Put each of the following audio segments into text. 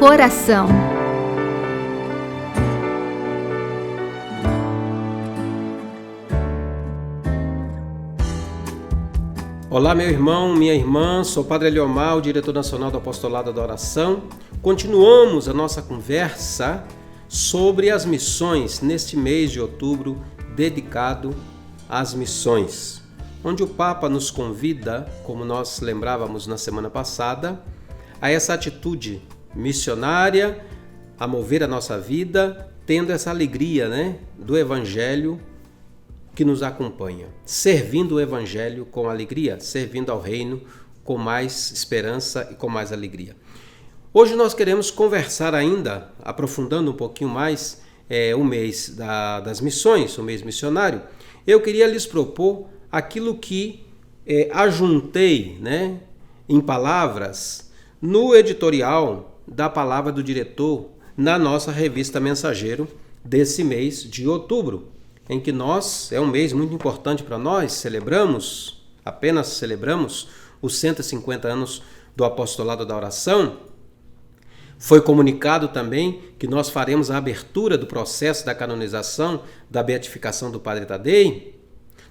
coração. Olá, meu irmão, minha irmã, sou o Padre Eliomar, o diretor nacional do Apostolado da Oração. Continuamos a nossa conversa sobre as missões neste mês de outubro dedicado às missões, onde o Papa nos convida, como nós lembrávamos na semana passada, a essa atitude missionária, a mover a nossa vida, tendo essa alegria, do Evangelho que nos acompanha, servindo o Evangelho com alegria, servindo ao reino com mais esperança e com mais alegria. Hoje nós queremos conversar ainda, aprofundando um pouquinho mais o mês das missões, o mês missionário. Eu queria lhes propor aquilo que ajuntei em palavras no editorial da palavra do diretor na nossa revista Mensageiro desse mês de outubro, em que é um mês muito importante para nós, apenas celebramos os 150 anos do Apostolado da Oração. Foi comunicado também que nós faremos a abertura do processo da canonização da beatificação do Padre Tadei.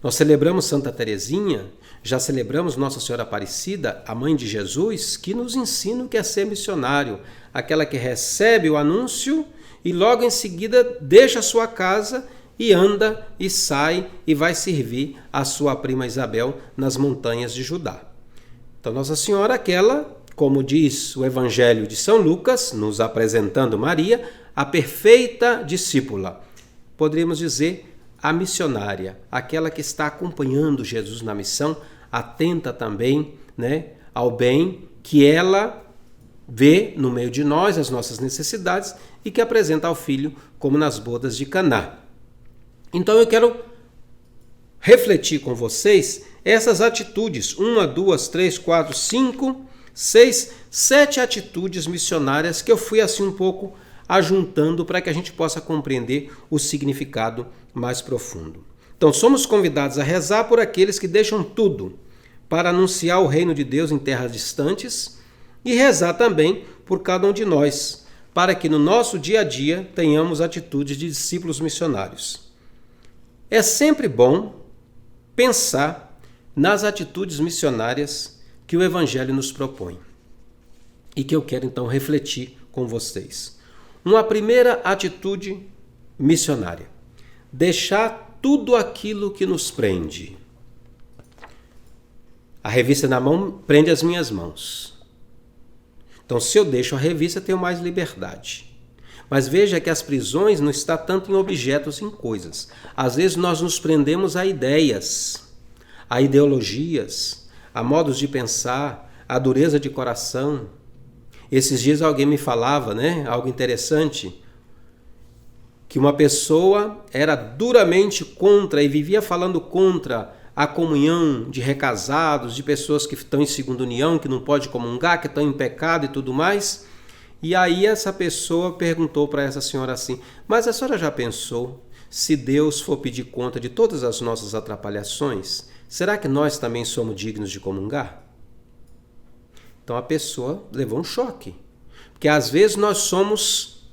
Nós celebramos Santa Teresinha, já celebramos Nossa Senhora Aparecida, a Mãe de Jesus, que nos ensina o que é ser missionário, aquela que recebe o anúncio e logo em seguida deixa a sua casa e anda e sai e vai servir a sua prima Isabel nas montanhas de Judá. Então Nossa Senhora, aquela, como diz o Evangelho de São Lucas, nos apresentando Maria, a perfeita discípula, poderíamos dizer a missionária, aquela que está acompanhando Jesus na missão, atenta também ao bem que ela vê no meio de nós, as nossas necessidades, e que apresenta ao Filho, como nas bodas de Caná. Então eu quero refletir com vocês essas atitudes, 1, 2, 3, 4, 5, 6, 7 atitudes missionárias que eu fui assim um pouco ajuntando para que a gente possa compreender o significado mais profundo. Então somos convidados a rezar por aqueles que deixam tudo para anunciar o reino de Deus em terras distantes e rezar também por cada um de nós, para que no nosso dia a dia tenhamos atitudes de discípulos missionários. É sempre bom pensar nas atitudes missionárias que o Evangelho nos propõe e que eu quero então refletir com vocês. Uma primeira atitude missionária: deixar tudo aquilo que nos prende. A revista na mão prende as minhas mãos. Então, se eu deixo a revista, tenho mais liberdade. Mas veja que as prisões não estão tanto em objetos, em coisas. Às vezes nós nos prendemos a ideias, a ideologias, a modos de pensar, a dureza de coração. Esses dias alguém me falava, algo interessante, que uma pessoa era duramente contra e vivia falando contra a comunhão de recasados, de pessoas que estão em segunda união, que não pode comungar, que estão em pecado e tudo mais. E aí essa pessoa perguntou para essa senhora assim: mas a senhora já pensou, se Deus for pedir conta de todas as nossas atrapalhações, será que nós também somos dignos de comungar? Então a pessoa levou um choque, porque às vezes nós somos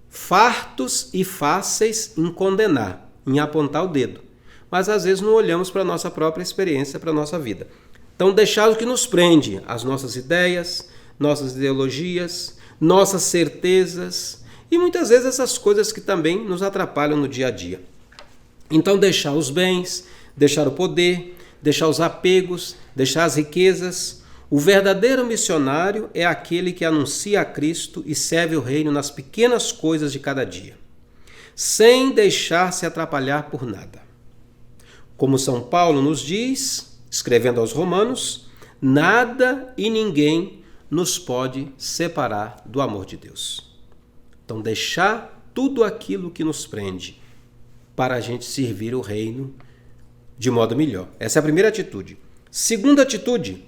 fartos e fáceis em condenar, em apontar o dedo, mas às vezes não olhamos para a nossa própria experiência, para a nossa vida. Então deixar o que nos prende, as nossas ideias, nossas ideologias, nossas certezas e muitas vezes essas coisas que também nos atrapalham no dia a dia. Então deixar os bens, deixar o poder, deixar os apegos, deixar as riquezas. O verdadeiro missionário é aquele que anuncia a Cristo e serve o reino nas pequenas coisas de cada dia, sem deixar se atrapalhar por nada. Como São Paulo nos diz, escrevendo aos Romanos, nada e ninguém nos pode separar do amor de Deus. Então deixar tudo aquilo que nos prende para a gente servir o reino de modo melhor. Essa é a primeira atitude. Segunda atitude: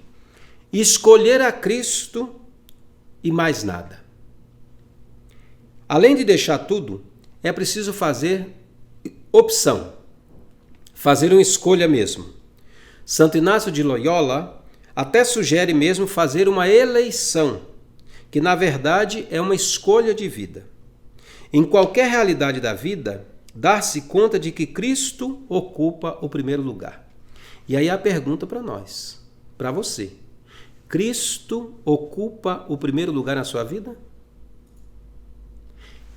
escolher a Cristo e mais nada. Além de deixar tudo, é preciso fazer opção, fazer uma escolha mesmo. Santo Inácio de Loyola até sugere mesmo fazer uma eleição, que na verdade é uma escolha de vida. Em qualquer realidade da vida, dar-se conta de que Cristo ocupa o primeiro lugar. E aí a pergunta para nós, para você: Cristo ocupa o primeiro lugar na sua vida?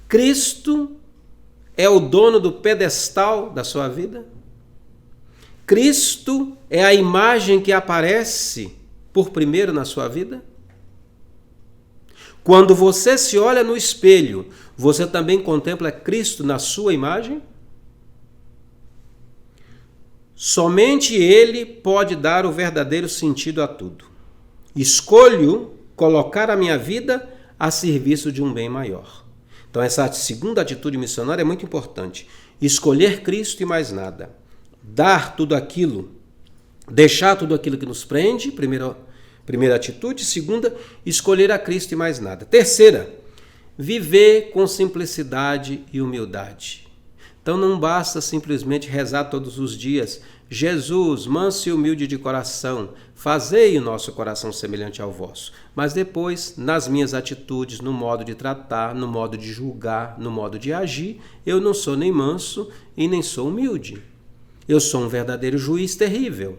Cristo é o dono do pedestal da sua vida? Cristo é a imagem que aparece por primeiro na sua vida? Quando você se olha no espelho, você também contempla Cristo na sua imagem? Somente Ele pode dar o verdadeiro sentido a tudo. Escolho colocar a minha vida a serviço de um bem maior. Então essa segunda atitude missionária é muito importante. Escolher Cristo e mais nada. Dar tudo aquilo, deixar tudo aquilo que nos prende, primeira atitude. Segunda, escolher a Cristo e mais nada. Terceira, viver com simplicidade e humildade. Então não basta simplesmente rezar todos os dias: Jesus, manso e humilde de coração, fazei o nosso coração semelhante ao vosso. Mas depois, nas minhas atitudes, no modo de tratar, no modo de julgar, no modo de agir, eu não sou nem manso e nem sou humilde. Eu sou um verdadeiro juiz terrível.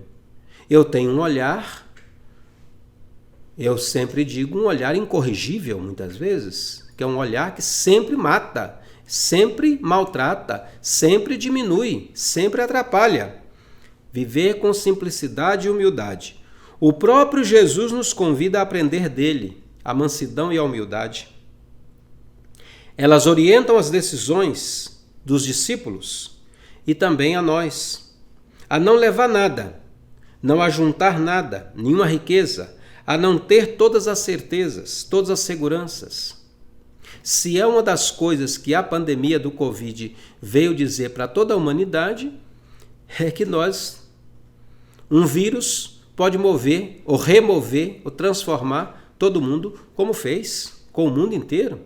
Eu tenho um olhar, eu sempre digo, um olhar incorrigível, muitas vezes, que é um olhar que sempre mata, sempre maltrata, sempre diminui, sempre atrapalha. Viver com simplicidade e humildade. O próprio Jesus nos convida a aprender dele, a mansidão e a humildade. Elas orientam as decisões dos discípulos e também a nós, a não levar nada, não ajuntar nada, nenhuma riqueza, a não ter todas as certezas, todas as seguranças. Se é uma das coisas que a pandemia do Covid veio dizer para toda a humanidade, é que um vírus pode mover, ou remover, ou transformar todo mundo, como fez com o mundo inteiro.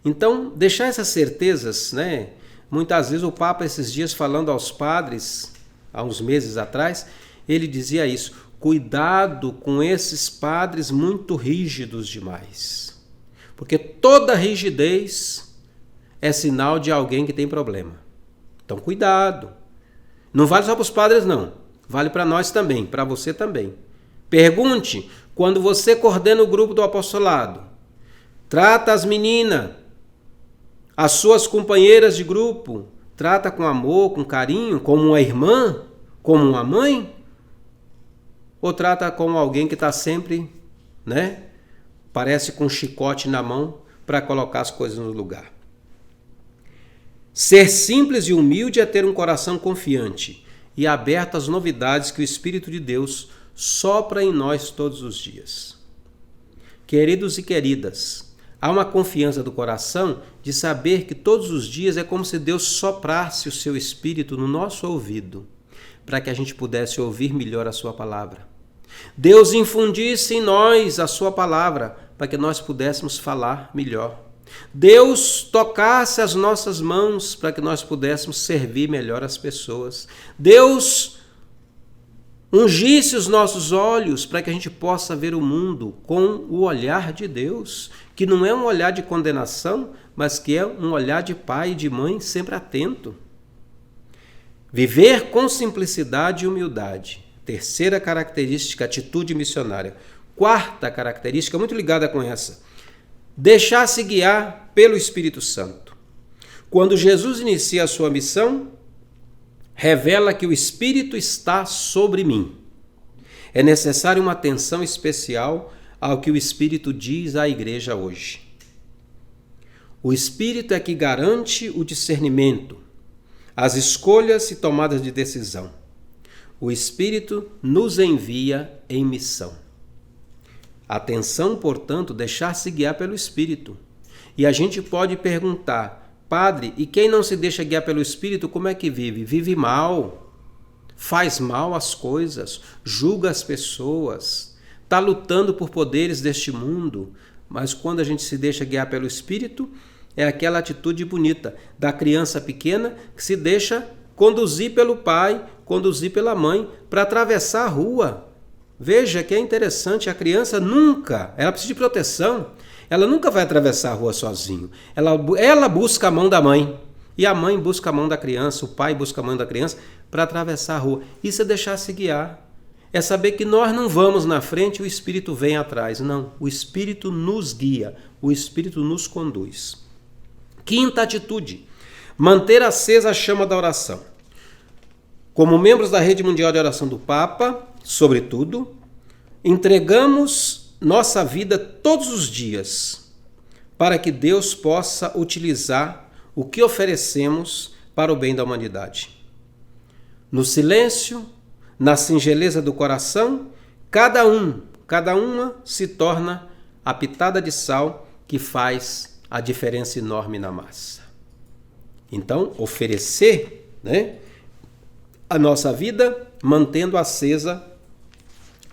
Então, deixar essas certezas, né? Muitas vezes o Papa, esses dias, falando aos padres, há uns meses atrás, ele dizia isso: cuidado com esses padres muito rígidos demais. Porque toda rigidez é sinal de alguém que tem problema. Então, cuidado. Não vale só para os padres, não. Vale para nós também, para você também. Pergunte, quando você coordena o grupo do apostolado, trata as meninas, as suas companheiras de grupo, trata com amor, com carinho, como uma irmã, como uma mãe? Ou trata como alguém que está sempre, né? Parece com um chicote na mão para colocar as coisas no lugar. Ser simples e humilde é ter um coração confiante e aberto às novidades que o Espírito de Deus sopra em nós todos os dias. Queridos e queridas, há uma confiança do coração de saber que todos os dias é como se Deus soprasse o seu Espírito no nosso ouvido, para que a gente pudesse ouvir melhor a sua palavra. Deus infundisse em nós a sua palavra, para que nós pudéssemos falar melhor. Deus tocasse as nossas mãos para que nós pudéssemos servir melhor as pessoas. Deus ungisse os nossos olhos para que a gente possa ver o mundo com o olhar de Deus, que não é um olhar de condenação, mas que é um olhar de pai e de mãe sempre atento. Viver com simplicidade e humildade. Terceira característica, atitude missionária. Quarta característica, muito ligada com essa: deixar-se guiar pelo Espírito Santo. Quando Jesus inicia a sua missão, revela que o Espírito está sobre mim. É necessário uma atenção especial ao que o Espírito diz à igreja hoje. O Espírito é que garante o discernimento, as escolhas e tomadas de decisão. O Espírito nos envia em missão. Atenção, portanto, deixar-se guiar pelo Espírito. E a gente pode perguntar: padre, e quem não se deixa guiar pelo Espírito, como é que vive? Vive mal, faz mal as coisas, julga as pessoas, está lutando por poderes deste mundo. Mas quando a gente se deixa guiar pelo Espírito, é aquela atitude bonita da criança pequena que se deixa conduzir pelo pai, conduzir pela mãe para atravessar a rua. Veja que é interessante, a criança nunca, ela precisa de proteção, Ela nunca vai atravessar a rua sozinho. Ela busca a mão da mãe. E a mãe busca a mão da criança, o pai busca a mão da criança para atravessar a rua. Isso é deixar-se guiar. É saber que nós não vamos na frente e o Espírito vem atrás. Não, o Espírito nos guia, o Espírito nos conduz. Quinta atitude, manter acesa a chama da oração. Como membros da Rede Mundial de Oração do Papa, sobretudo, entregamos nossa vida todos os dias para que Deus possa utilizar o que oferecemos para o bem da humanidade. No silêncio, na singeleza do coração, cada uma se torna a pitada de sal que faz a diferença enorme na massa. Então, oferecer, a nossa vida mantendo acesa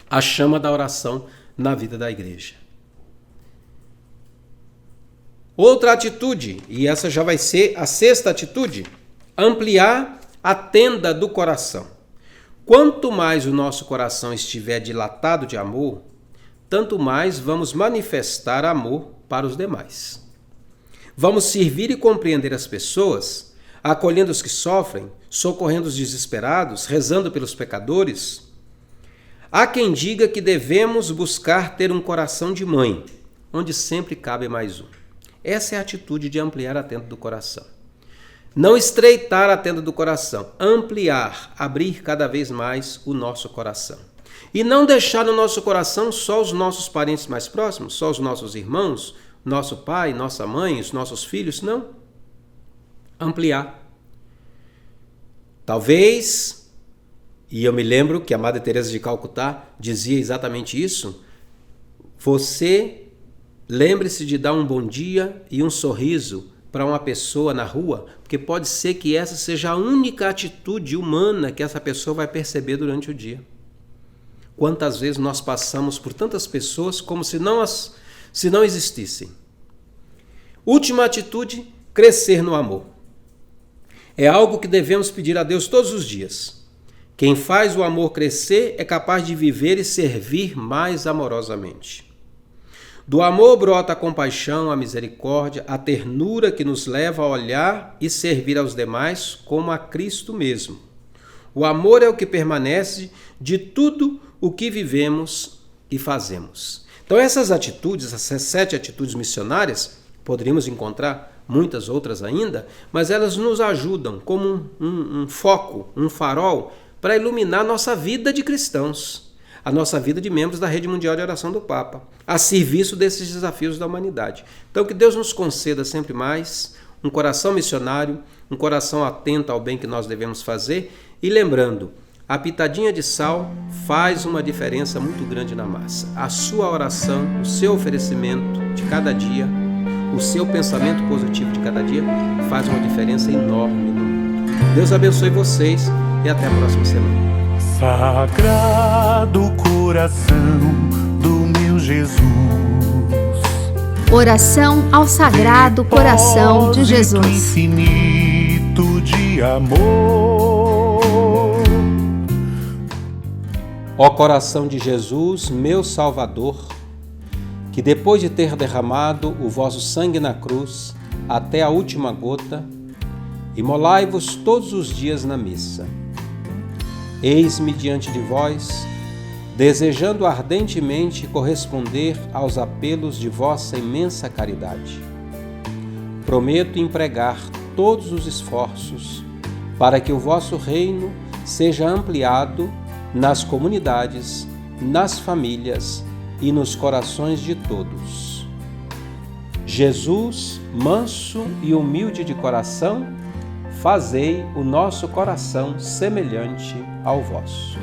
a chama da oração na vida da igreja. Outra atitude, e essa já vai ser a sexta atitude, ampliar a tenda do coração. Quanto mais o nosso coração estiver dilatado de amor, tanto mais vamos manifestar amor para os demais. Vamos servir e compreender as pessoas, acolhendo os que sofrem, socorrendo os desesperados, rezando pelos pecadores. Há quem diga que devemos buscar ter um coração de mãe, onde sempre cabe mais um. Essa é a atitude de ampliar a tenda do coração. Não estreitar a tenda do coração, ampliar, abrir cada vez mais o nosso coração. E não deixar no nosso coração só os nossos parentes mais próximos, só os nossos irmãos, nosso pai, nossa mãe, os nossos filhos, não. Ampliar. Talvez, e eu me lembro que a Madre Teresa de Calcutá dizia exatamente isso, você lembre-se de dar um bom dia e um sorriso para uma pessoa na rua, porque pode ser que essa seja a única atitude humana que essa pessoa vai perceber durante o dia. Quantas vezes nós passamos por tantas pessoas como se não existissem. Última atitude, crescer no amor. É algo que devemos pedir a Deus todos os dias. Quem faz o amor crescer é capaz de viver e servir mais amorosamente. Do amor brota a compaixão, a misericórdia, a ternura que nos leva a olhar e servir aos demais como a Cristo mesmo. O amor é o que permanece de tudo o que vivemos e fazemos. Então essas atitudes, essas 7 atitudes missionárias, poderíamos encontrar muitas outras ainda, mas elas nos ajudam como um foco, um farol para iluminar nossa vida de cristãos. A nossa vida de membros da Rede Mundial de Oração do Papa, a serviço desses desafios da humanidade. Então que Deus nos conceda sempre mais um coração missionário, um coração atento ao bem que nós devemos fazer e lembrando, a pitadinha de sal faz uma diferença muito grande na massa. A sua oração, o seu oferecimento de cada dia, o seu pensamento positivo de cada dia faz uma diferença enorme no mundo. Deus abençoe vocês e até a próxima semana. Sagrado coração do meu Jesus, oração ao Sagrado Coração de Jesus. Infinito de amor. Ó coração de Jesus, meu Salvador, que depois de ter derramado o vosso sangue na cruz até a última gota, imolai-vos todos os dias na missa. Eis-me diante de vós, desejando ardentemente corresponder aos apelos de vossa imensa caridade. Prometo empregar todos os esforços para que o vosso reino seja ampliado nas comunidades, nas famílias e nos corações de todos. Jesus, manso e humilde de coração, fazei o nosso coração semelhante ao vosso.